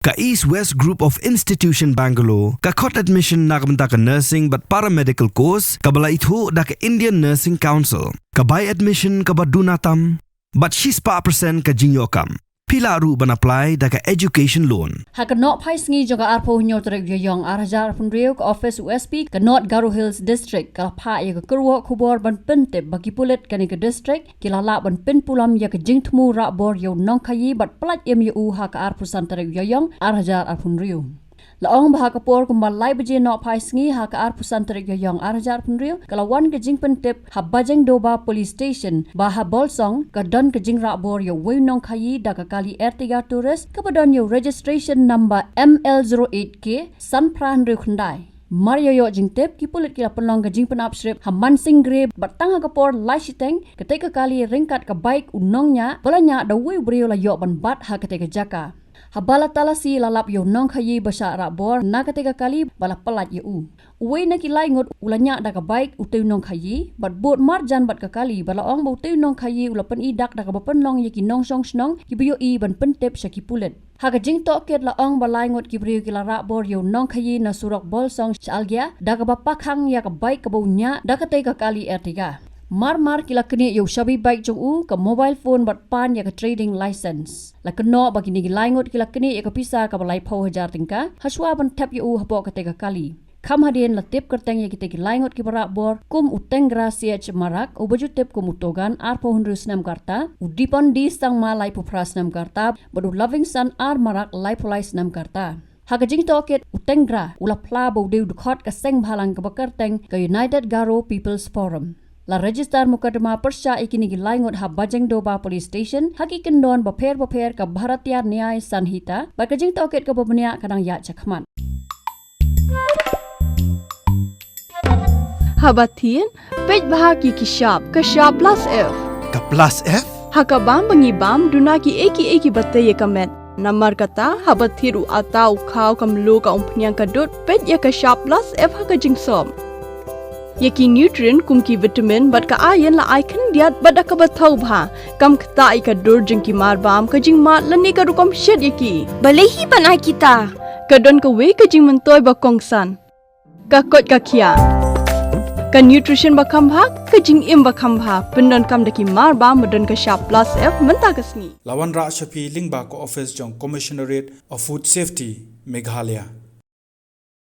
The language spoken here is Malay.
Ka East West Group of Institution Bangalore, ka Dkhot admission nakamta ka nursing but paramedical course, ka bala itho da ka Indian Nursing Council, ka buy admission ka badunatam, but she's pa percent ka jinyokam. Pila ru ban apply da ka education loan. Ha ka not pai sngi joga arpo hunyo trek yoyong arhajar punriu ka office USP ka North Garo Hills district ka pa ya ka Kyrwoh khubor ban pentep bagi pulet kani ka district kilala ban pen pulam ya ka jingthmu Rahbor yo Nongkhaïi bat plat MU ha ka arpo santrek yoyong arhajar arpunriu. Laong baha kapor kumbalai baje not pai sngi ha ka arpo santrek yoyong arhajar punriu kalawan ka jing pentep ha bajeng doba police station baha Bolsong ka don ka jing Rahbor yo wei Nongkhaïi da ka kali Ertiga tourist ka badon yo registration number ML08K san pran ru khandai. Mario yo jing tep ki pulit kila penlong ka jing penap srip haman sing grab batang ka por lai siteng ketika kali ringkat ka bike unongnya balanya da wei brio la yo ban bat ha ketika jaka. Habala talasi lalap yo Nongkhaïi basa Rahbor na ketika kali bala pelat yo uwe na kilai ngut ulanya da ka baik uteu Nongkhaïi bat bot marjan bat ka kali bala ong uteu Nongkhaïi ulapan idak da ka bapenlong yaki nongsong snong ki bio i ban pentep saki pulet ha ka jing toket la ong balai ngut ki brio kila Rahbor yo Nongkhaïi na surak Bolsong chalgia da ka bapakhang ya ka baik ka baunya da ka ka kali Ertiga. Mar kila kini yo shabi baik jong u ka mobile phone bat pan ya ka trading license. La keno bagi ni laingot kila kini ya ka pisa ka balai pau hajar tingka haswa ban tap yo u habo ka teka kali. Kam hadien la tip kerteng ya kita ki laingot ki Rahbor kum uteng gracia marak u baju tip kum utogan arpo hundrus nam karta u dipon di sang ma lai pupras nam karta badu loving son ar marak lai polais nam karta. Hakajing toket utengra ula pla bodeu Dkhot ka Sengbhalang ka bakerteng ka United Garo People's Forum. La register mukadama persya ikini gilaingot ha bajeng doba police station haki kendon baper ka Bharatiya Nyay Sanhita bakajing toket ka babnya kadang ya chakman. Habatin pej bahaki ki shop ka shop plus F. Ka plus F? Hakabam bangibam dunaki eki bataye kamet. Namar kata habathiru atau khau kamlu ka umpnyang kadut pej ya ka shop plus F hakajing som. Yaki nutrient kumki vitamin bat ka iron la icon diat bat ka bathau bha kam khta ka dur jingki mar bam ka jing mat lani ka rukom shed yaki balehi banai kita ka don ka we ka jing mentoy ba kongsan ka kot ka khia ka nutrition ba kham bha ka jing im ba kham bha pendon kam daki mar bam badon ka sharp plus F menta ka sngi lawan ra shapi lingba ko office jong commissionerate of food safety Meghalaya